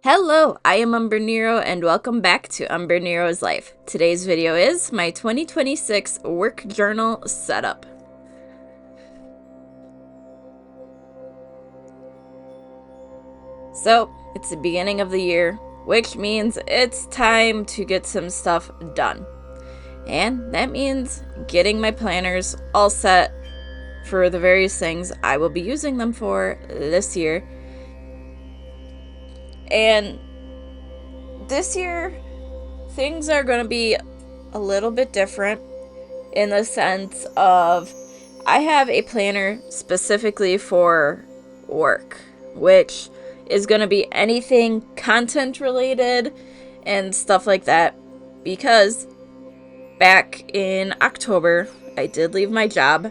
Hello, I am Umbrenero and welcome back to Umbrenero's Life. Today's video is my 2026 work journal setup. So, it's the beginning of the year, which means it's time to get some stuff done. And that means getting my planners all set for the various things I will be using them for this year. And this year, things are going to be a little bit different in the sense of I have a planner specifically for work, which is going to be anything content related and stuff like that, because back in October, I did leave my job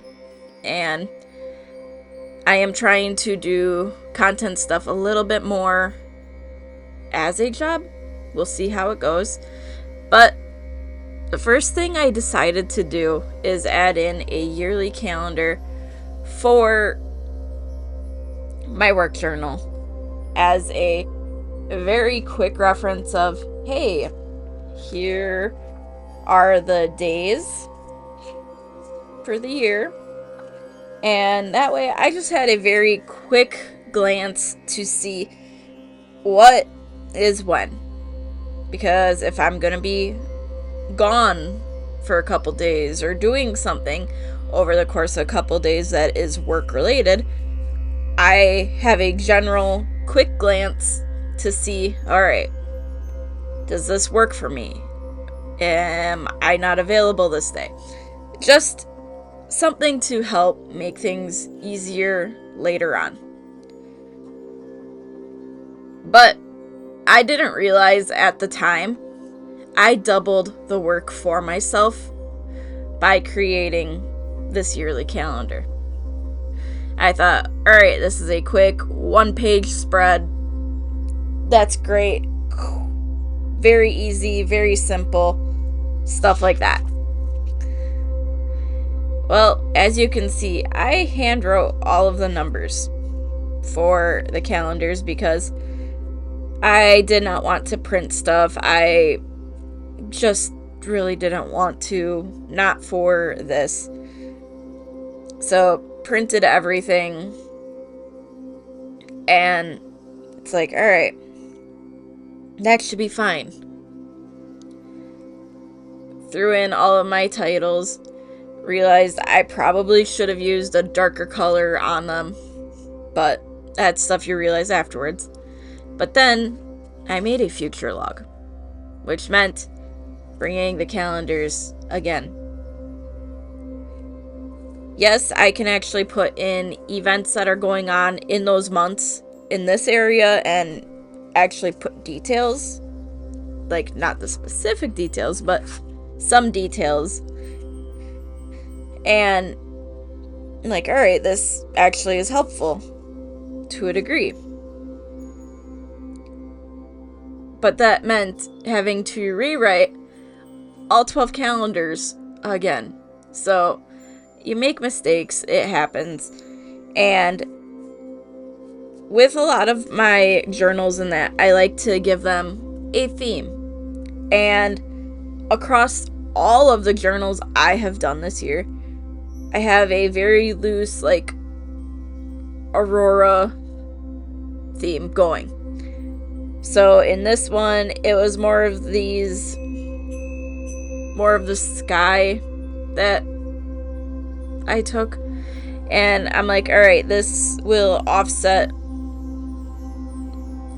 and I am trying to do content stuff a little bit more as a job. We'll see how it goes. But the first thing I decided to do is add in a yearly calendar for my work journal as a very quick reference of, hey, here are the days for the year. And that way I just had a very quick glance to see what is when. Because if I'm going to be gone for a couple days or doing something over the course of a couple days that is work related, I have a general quick glance to see, alright, does this work for me? Am I not available this day? Just something to help make things easier later on. But I didn't realize at the time I doubled the work for myself by creating this yearly calendar. I thought, alright, this is a quick one-page spread. That's great. Very easy, very simple. Stuff like that. Well, as you can see, I hand wrote all of the numbers for the calendars because I did not want to print stuff. I just really didn't want to, not for this. So, printed everything. And it's like, alright, that should be fine. Threw in all of my titles. Realized I probably should have used a darker color on them. But that's stuff you realize afterwards. But then, I made a future log, which meant bringing the calendars again. Yes, I can actually put in events that are going on in those months in this area and actually put details, like not the specific details, but some details. And I'm like, alright, this actually is helpful to a degree. But that meant having to rewrite all 12 calendars again. So, you make mistakes, it happens. And with a lot of my journals and that, I like to give them a theme. And across all of the journals I have done this year, I have a very loose, like, Aurora theme going. So in this one, it was more of the sky that I took. And I'm like, alright, this will offset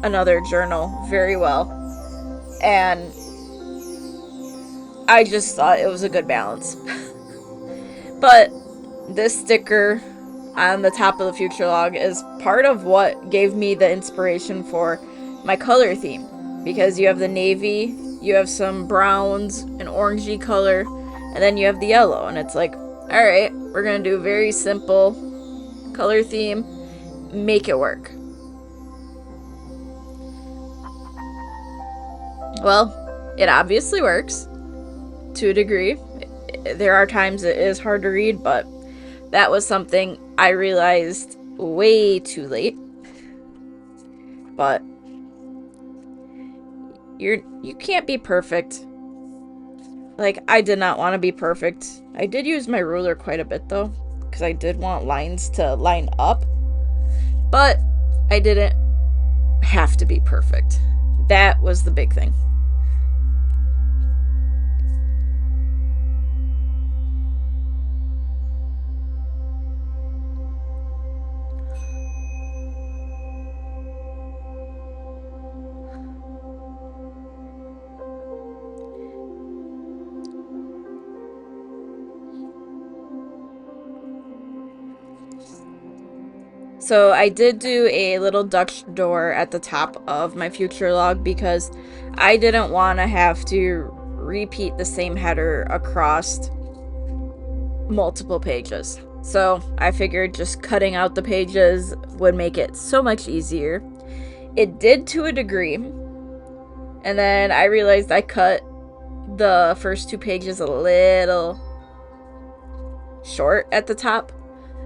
another journal very well. And I just thought it was a good balance. But this sticker on the top of the future log is part of what gave me the inspiration for my color theme, because you have the navy, you have some browns, an orangey color, and then you have the yellow, and it's like, alright, we're gonna do a very simple color theme, make it work. Well, it obviously works to a degree. There are times it is hard to read, but that was something I realized way too late. But you can't be perfect. Like, I did not want to be perfect. I did use my ruler quite a bit though, because I did want lines to line up. But I didn't have to be perfect. That was the big thing. So I did do a little Dutch door at the top of my future log because I didn't want to have to repeat the same header across multiple pages. So I figured just cutting out the pages would make it so much easier. It did to a degree. And then I realized I cut the first 2 pages a little short at the top.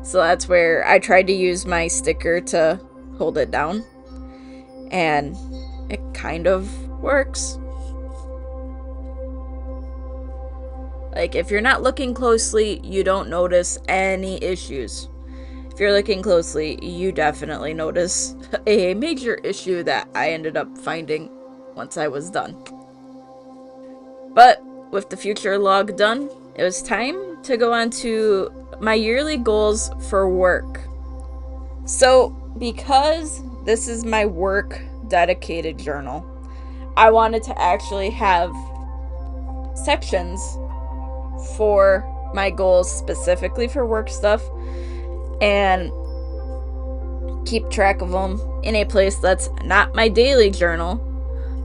So that's where I tried to use my sticker to hold it down. And it kind of works. Like, if you're not looking closely, you don't notice any issues. If you're looking closely, you definitely notice a major issue that I ended up finding once I was done. But with the future log done, it was time to go on to my yearly goals for work. So, because this is my work dedicated journal, I wanted to actually have sections for my goals specifically for work stuff and keep track of them in a place that's not my daily journal,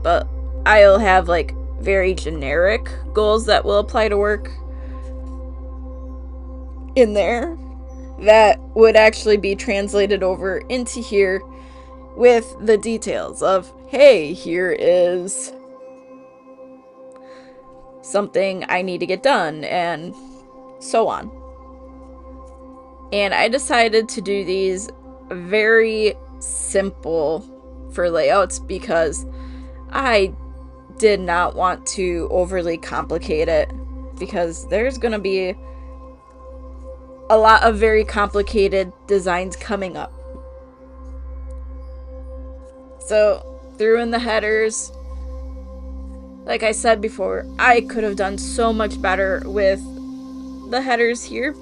but I'll have like very generic goals that will apply to work in there that would actually be translated over into here with the details of, hey, here is something I need to get done, and so on. And I decided to do these very simple for layouts because I did not want to overly complicate it, because there's gonna be a lot of very complicated designs coming up. So, threw in the headers. Like I said before, I could have done so much better with the headers here,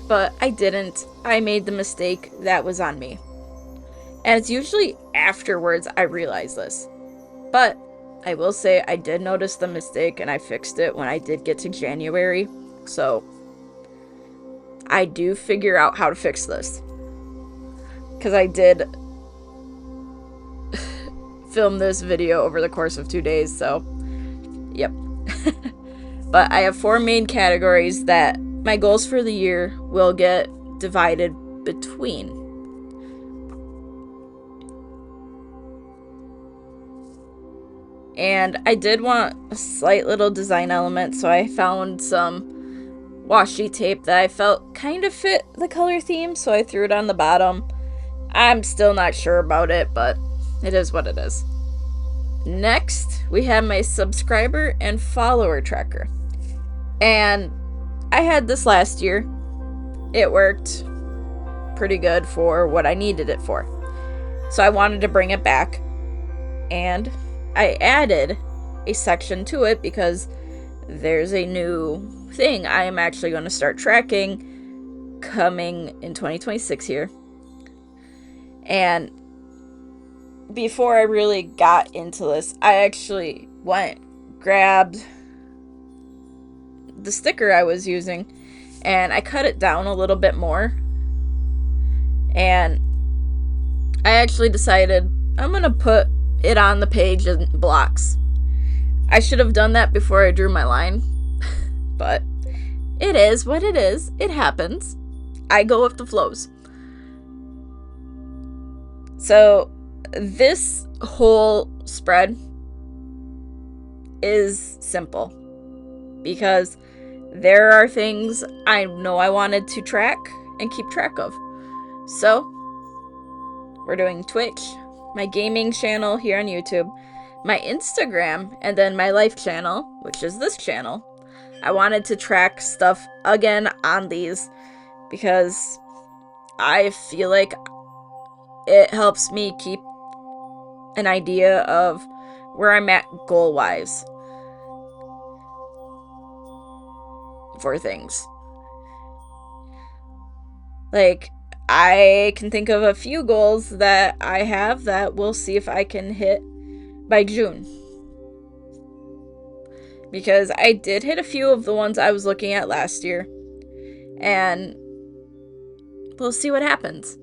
but I didn't. I made the mistake. That was on me. And it's usually afterwards I realize this. But I will say I did notice the mistake and I fixed it when I did get to January. So I do figure out how to fix this, because I did film this video over the course of 2 days, so yep. But I have 4 main categories that my goals for the year will get divided between. And I did want a slight little design element, so I found some washi tape that I felt kind of fit the color theme, so I threw it on the bottom. I'm still not sure about it, but it is what it is. Next, we have my subscriber and follower tracker. And I had this last year. It worked pretty good for what I needed it for. So I wanted to bring it back. And I added a section to it because there's a new thing I am actually going to start tracking coming in 2026 here. And before I really got into this, I actually grabbed the sticker I was using and I cut it down a little bit more. And I actually decided I'm going to put it on the page in blocks. I should have done that before I drew my line, but it is what it is. It happens. I go with the flows. So this whole spread is simple because there are things I know I wanted to track and keep track of. So we're doing Twitch, my gaming channel here on YouTube, my Instagram and then my life channel, which is this channel. I wanted to track stuff again on these because I feel like it helps me keep an idea of where I'm at goal-wise for things. Like, I can think of a few goals that I have that we'll see if I can hit by June. Because I did hit a few of the ones I was looking at last year. And we'll see what happens.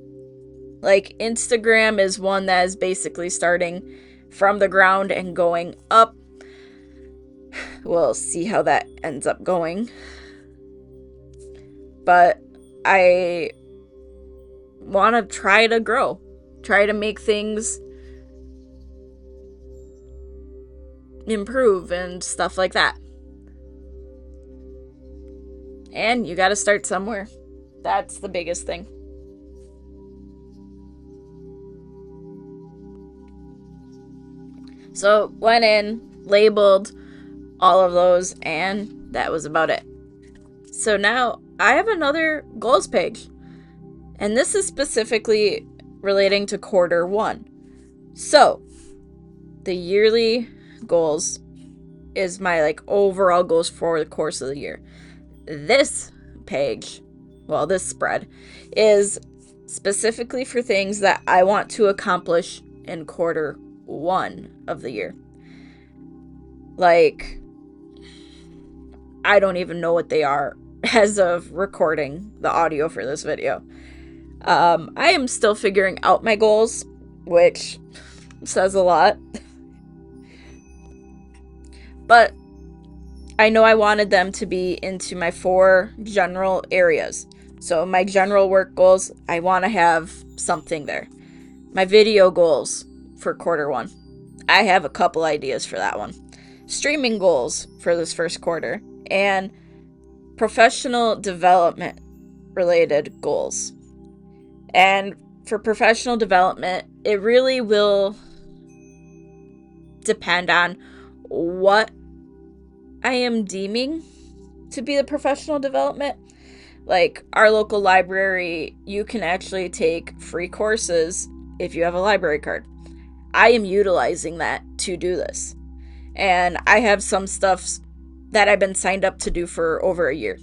Like, Instagram is one that is basically starting from the ground and going up. We'll see how that ends up going. But I want to try to grow. Try to make things improve and stuff like that. And you gotta start somewhere. That's the biggest thing. So went in, labeled all of those, and that was about it. So now I have another goals page. And this is specifically relating to quarter one. So the yearly goals is my overall goals for the course of the year. This page, well, this spread is specifically for things that I want to accomplish in quarter one of the year. Like, I don't even know what they are as of recording the audio for this video. I am still figuring out my goals, which says a lot. But I know I wanted them to be into my 4 general areas. So my general work goals, I want to have something there. My video goals for quarter one, I have a couple ideas for that one. Streaming goals for this first quarter, and professional development related goals. And for professional development, it really will depend on what I am deeming to be the professional development. Like, our local library, you can actually take free courses if you have a library card. I am utilizing that to do this. And I have some stuff that I've been signed up to do for over a year.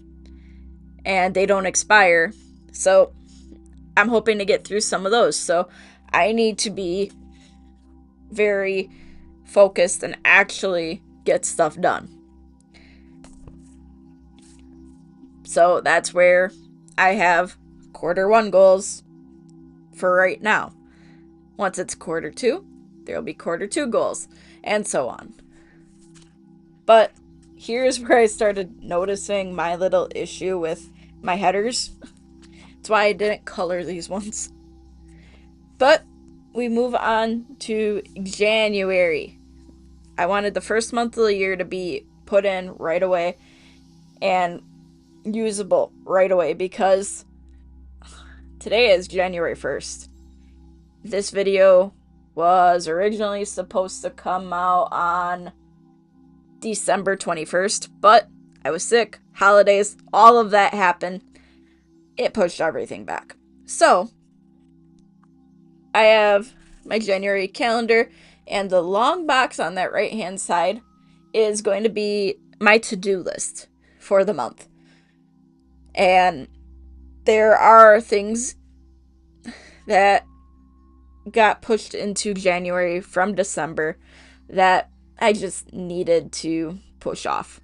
And they don't expire. So I'm hoping to get through some of those. So I need to be very focused and actually get stuff done. So that's where I have quarter one goals for right now. Once it's quarter two, there'll be quarter two goals, and so on. But here's where I started noticing my little issue with my headers. That's why I didn't color these ones. But we move on to January. I wanted the first month of the year to be put in right away and usable right away, because today is January 1st. This video was originally supposed to come out on December 21st, but I was sick, holidays, all of that happened. It pushed everything back. So I have my January calendar, and the long box on that right hand side is going to be my to-do list for the month. And there are things that got pushed into January from December that I just needed to push off,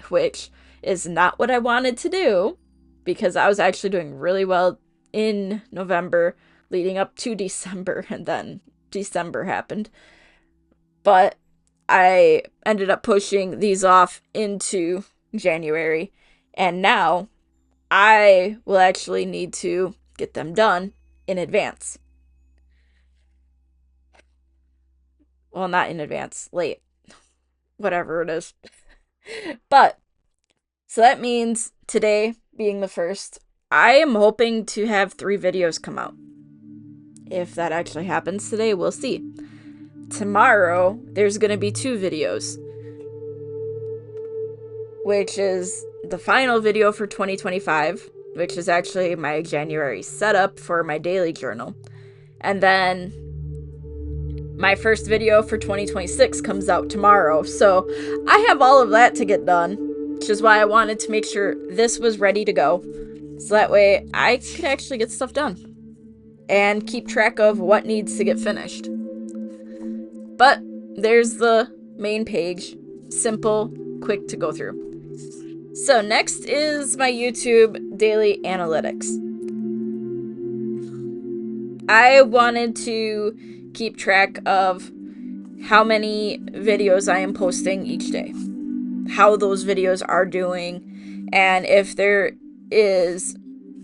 which is not what I wanted to do, because I was actually doing really well in November leading up to December, and then December happened. But I ended up pushing these off into January, and now I will actually need to get them done in advance. Well, not in advance, late. Whatever it is. But, so that means today being the first, I am hoping to have 3 videos come out. If that actually happens today, we'll see. tomorrow there's going to be 2 videos, which is the final video for 2025, which is actually my January setup for my daily journal. And then my first video for 2026 comes out tomorrow. So I have all of that to get done, which is why I wanted to make sure this was ready to go. So that way I could actually get stuff done and keep track of what needs to get finished. But there's the main page. Simple, quick to go through. So next is my YouTube daily analytics. I wanted to keep track of how many videos I am posting each day, how those videos are doing, and if there is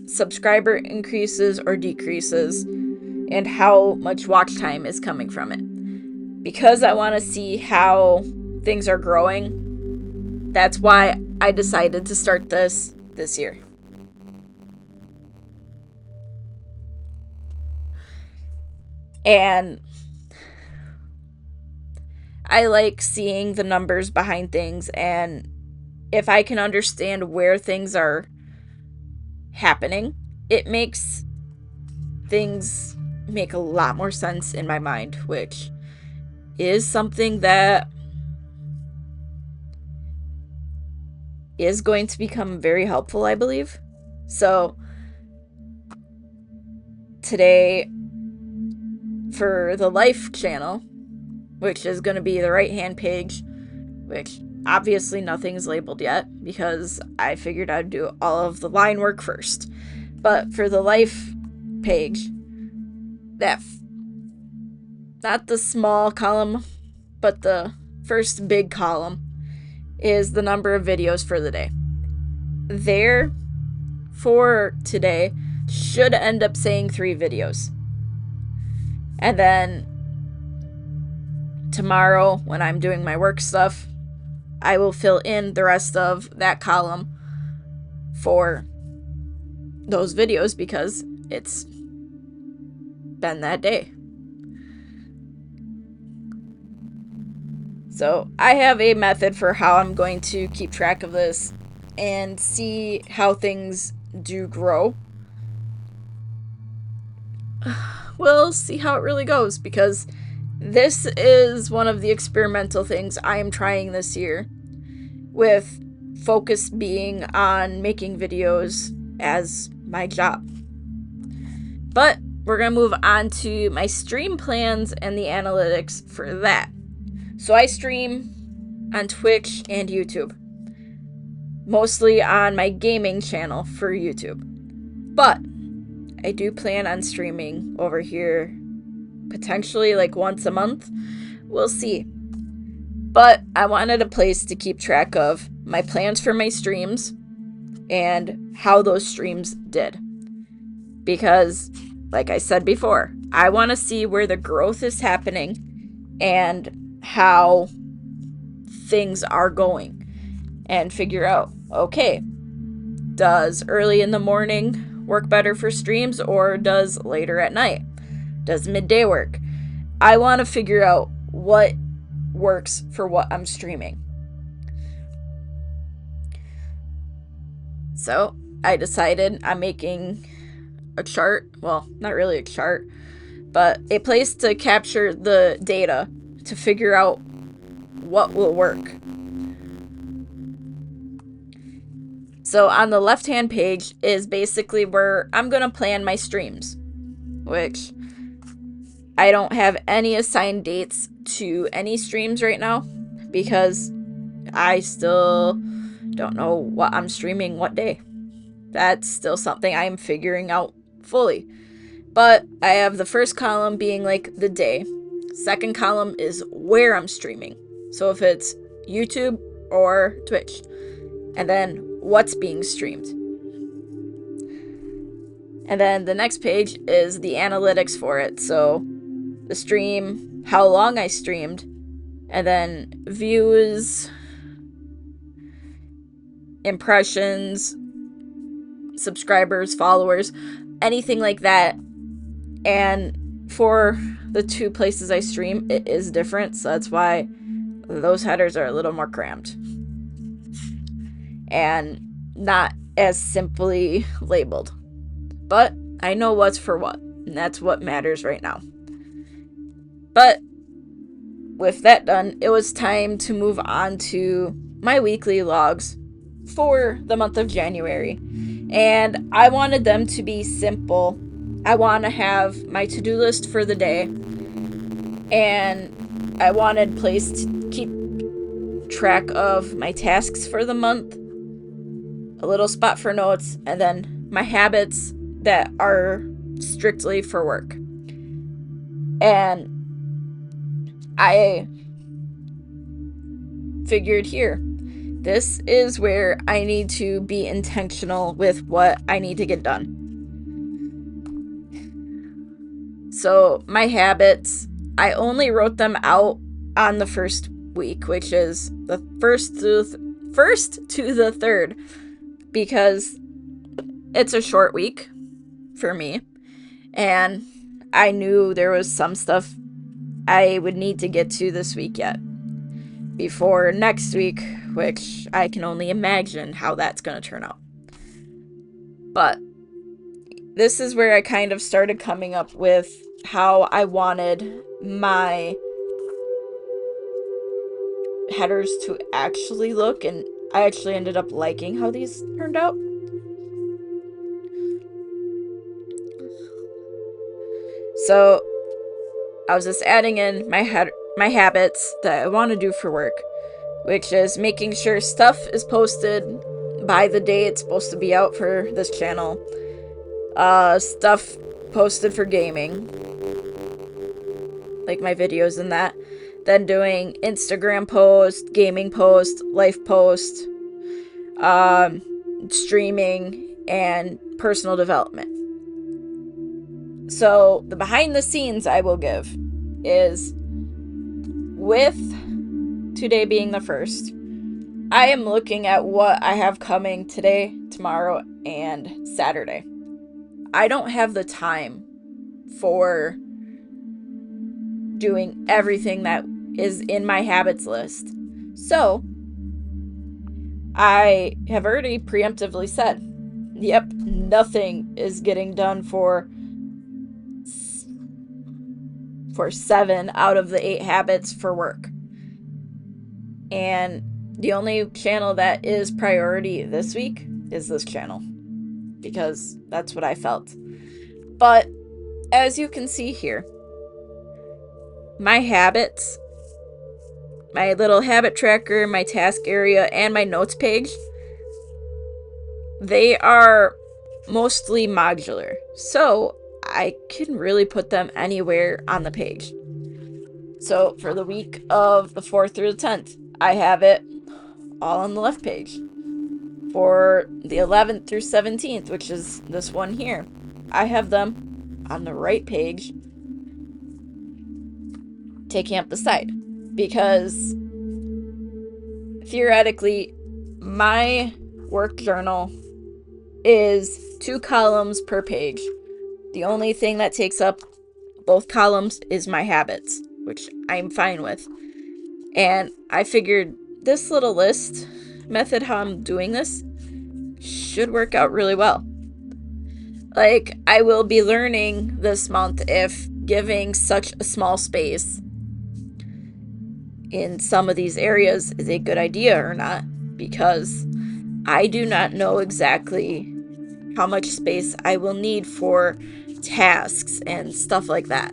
subscriber increases or decreases, and how much watch time is coming from it. Because I want to see how things are growing, that's why I decided to start this year. And I like seeing the numbers behind things, and if I can understand where things are happening, it makes things make a lot more sense in my mind, which is something that is going to become very helpful, I believe. So today, for the Life channel, which is going to be the right-hand page, which obviously nothing's labeled yet because I figured I'd do all of the line work first. But for the Life page, not the small column, but the first big column, is the number of videos for the day. There, for today, should end up saying 3 videos. And then tomorrow, when I'm doing my work stuff, I will fill in the rest of that column for those videos because it's been that day. So I have a method for how I'm going to keep track of this and see how things do grow. We'll see how it really goes, because this is one of the experimental things I am trying this year, with focus being on making videos as my job. But we're going to move on to my stream plans and the analytics for that. So I stream on Twitch and YouTube, mostly on my gaming channel for YouTube. But I do plan on streaming over here potentially like once a month. We'll see. But I wanted a place to keep track of my plans for my streams and how those streams did. Because, like I said before, I want to see where the growth is happening and how things are going, and figure out, okay, does early in the morning work better for streams, or does later at night? Does midday work? I want to figure out what works for what I'm streaming. So I decided I'm making a chart. Well, not really a chart, but a place to capture the data to figure out what will work. So on the left-hand page is basically where I'm going to plan my streams, which I don't have any assigned dates to any streams right now because I still don't know what I'm streaming what day. That's still something I'm figuring out fully. But I have the first column being like the day. Second column is where I'm streaming. So if it's YouTube or Twitch. And then what's being streamed. And then the next page is the analytics for it. So the stream, how long I streamed, and then views, impressions, subscribers, followers, anything like that. And for the two places I stream, it is different, so that's why those headers are a little more crammed and not as simply labeled. But I know what's for what, and that's what matters right now. But with that done, it was time to move on to my weekly logs for the month of January. And I wanted them to be simple. I want to have my to-do list for the day, and I wanted place to keep track of my tasks for the month, a little spot for notes, and then my habits that are strictly for work. And I figured here, this is where I need to be intentional with what I need to get done. So my habits, I only wrote them out on the first week, which is the first to the third, because it's a short week for me, and I knew there was some stuff I would need to get to this week yet before next week, which I can only imagine how that's going to turn out. But this is where I kind of started coming up with how I wanted my headers to actually look, and I actually ended up liking how these turned out. So I was just adding in my habits that I want to do for work, which is making sure stuff is posted by the day it's supposed to be out for this channel. Stuff posted for gaming, like my videos and that. Then doing Instagram post, gaming post, life post, streaming, and personal development. So the behind the scenes I will give is, with today being the first, I am looking at what I have coming today, tomorrow, and Saturday. I don't have the time for doing everything that is in my habits list. So I have already preemptively said, yep, nothing is getting done for 7 out of the 8 habits for work. And the only channel that is priority this week is this channel, because that's what I felt. But as you can see here, my habits, my little habit tracker, my task area, and my notes page, they are mostly modular. So I can really put them anywhere on the page. So for the week of the 4th through the 10th, I have it all on the left page. For the 11th through 17th, which is this one here, I have them on the right page, taking up the side. Because theoretically, my work journal is 2 columns per page. The only thing that takes up both columns is my habits, which I'm fine with. And I figured this little list method, how I'm doing this, should work out really well. Like, I will be learning this month if giving such a small space in some of these areas is a good idea or not, because I do not know exactly how much space I will need for tasks and stuff like that.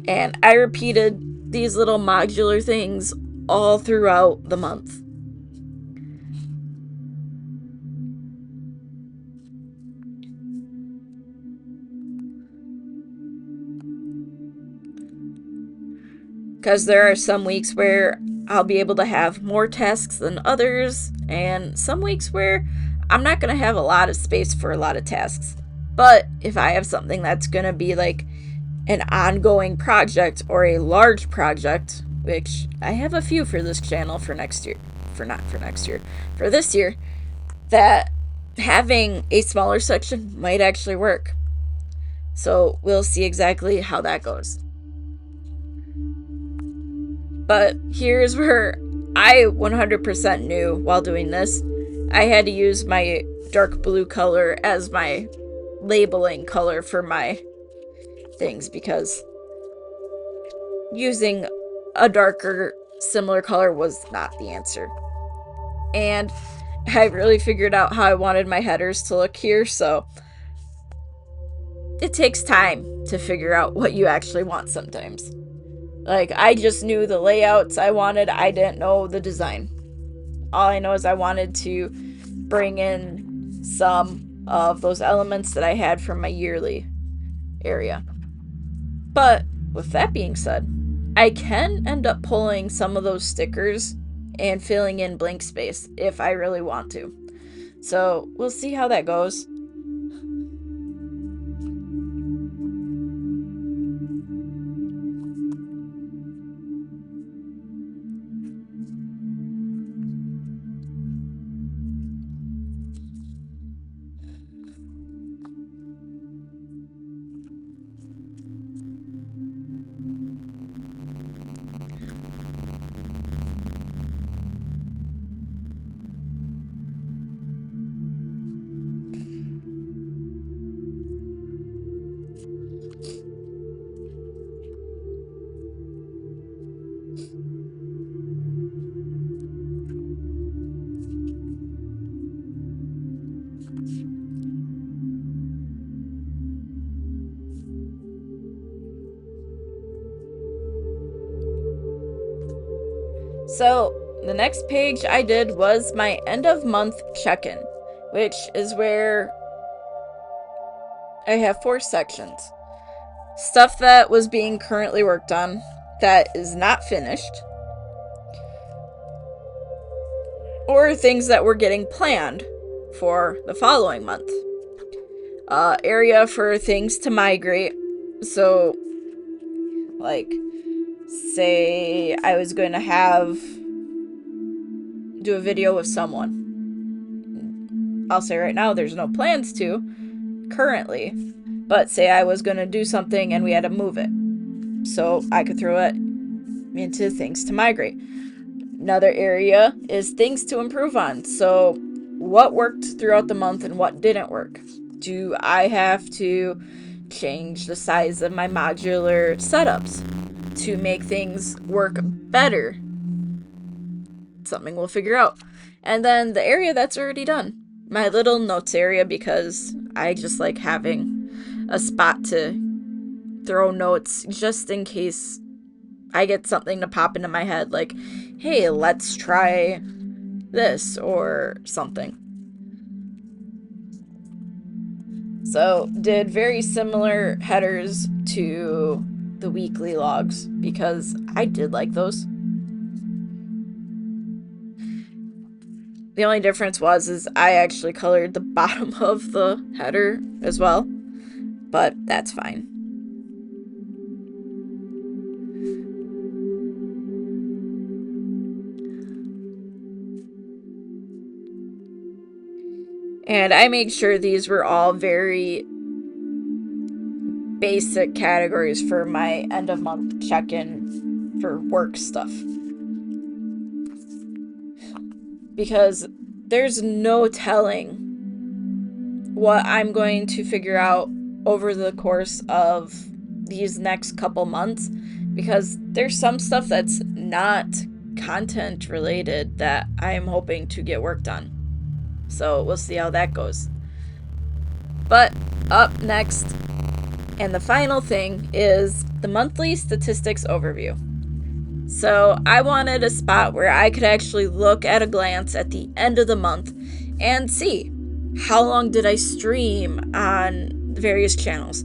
And I repeated these little modular things all throughout the month. Because there are some weeks where I'll be able to have more tasks than others, and some weeks where I'm not going to have a lot of space for a lot of tasks. But if I have something that's going to be like an ongoing project or a large project, which I have a few for this channel for this year, that having a smaller section might actually work. So we'll see exactly how that goes. But here's where I 100% knew while doing this. I had to use my dark blue color as my labeling color for my things, because using a darker similar color was not the answer. And I really figured out how I wanted my headers to look here, so it takes time to figure out what you actually want sometimes. Like, I just knew the layouts I wanted, I didn't know the design. All I know is I wanted to bring in some of those elements that I had from my yearly area. But with that being said, I can end up pulling some of those stickers and filling in blank space if I really want to. So we'll see how that goes. So the next page I did was my end of month check-in, which is where I have 4 sections. Stuff that was being currently worked on that is not finished, or things that were getting planned for the following month. Area for things to migrate. So, like, say I was going to do a video with someone. I'll say right now there's no plans to currently, but say I was going to do something and we had to move it. So I could throw it into things to migrate. Another area is things to improve on. So what worked throughout the month and what didn't work? Do I have to change the size of my modular setups to make things work better? Something we'll figure out. And then the area that's already done. My little notes area, because I just like having a spot to throw notes just in case I get something to pop into my head, like, hey, let's try this or something. So did very similar headers to the weekly logs because I did like those. The only difference is I actually colored the bottom of the header as well, but that's fine. And I made sure these were all very basic categories for my end of month check-in for work stuff. Because there's no telling what I'm going to figure out over the course of these next couple months, because there's some stuff that's not content related that I'm hoping to get worked on. So we'll see how that goes. But up next, and the final thing, is the monthly statistics overview. So I wanted a spot where I could actually look at a glance at the end of the month and see how long did I stream on the various channels,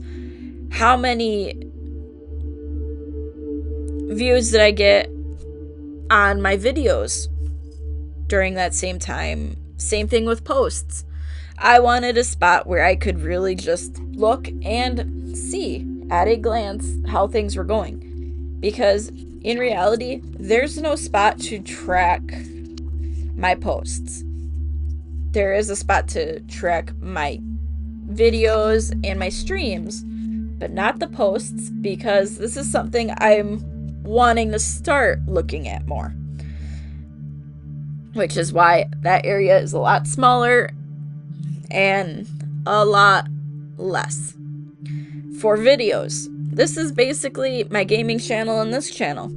how many views did I get on my videos during that same time. Same thing with posts. I wanted a spot where I could really just look and see at a glance how things were going. Because in reality, there's no spot to track my posts. There is a spot to track my videos and my streams, but not the posts, because this is something I'm wanting to start looking at more. Which is why that area is a lot smaller and a lot less. For videos, this is basically my gaming channel and this channel.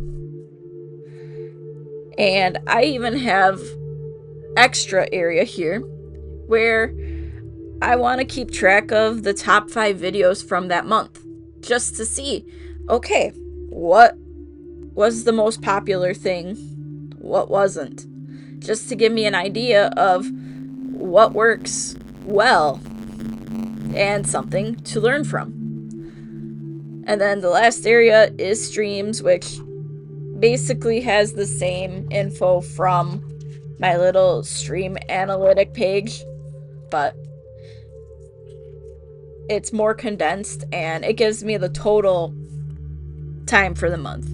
And I even have extra area here where I want to keep track of the top 5 videos from that month, just to see, okay, what was the most popular thing, what wasn't, just to give me an idea of what works well and something to learn from. And then the last area is streams, which basically has the same info from my little stream analytic page, but it's more condensed and it gives me the total time for the month.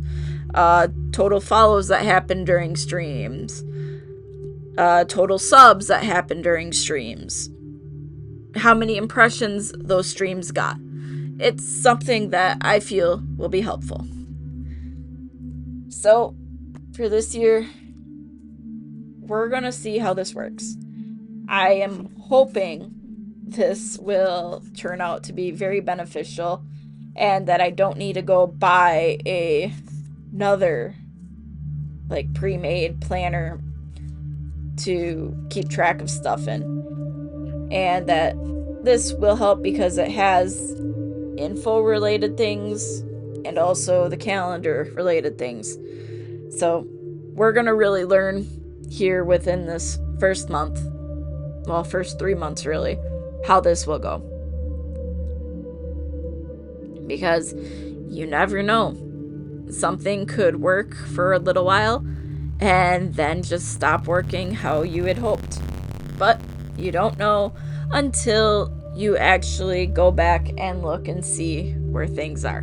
Total follows that happen during streams. Total subs that happen during streams. How many impressions those streams got. It's something that I feel will be helpful. So, for this year, we're gonna see how this works. I am hoping this will turn out to be very beneficial and that I don't need to go buy another like pre-made planner to keep track of stuff in, and that this will help because it has info related things and also the calendar related things. So we're gonna really learn here within this first month, well, first 3 months really, how this will go, because you never know, something could work for a little while and then just stop working how you had hoped. But you don't know until you actually go back and look and see where things are.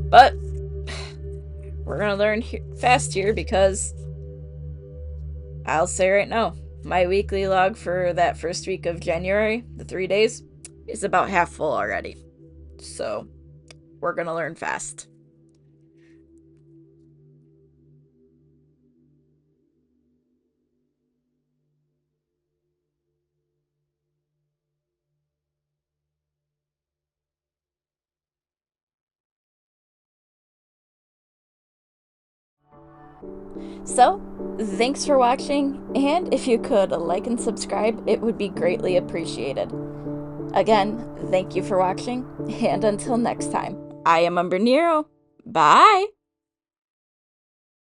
But we're gonna learn fast here, because I'll say right now, my weekly log for that first week of January, the 3 days, is about half full already. So we're gonna learn fast. So, thanks for watching, and if you could like and subscribe, it would be greatly appreciated. Again, thank you for watching, and until next time, I am Umbrenero. Bye!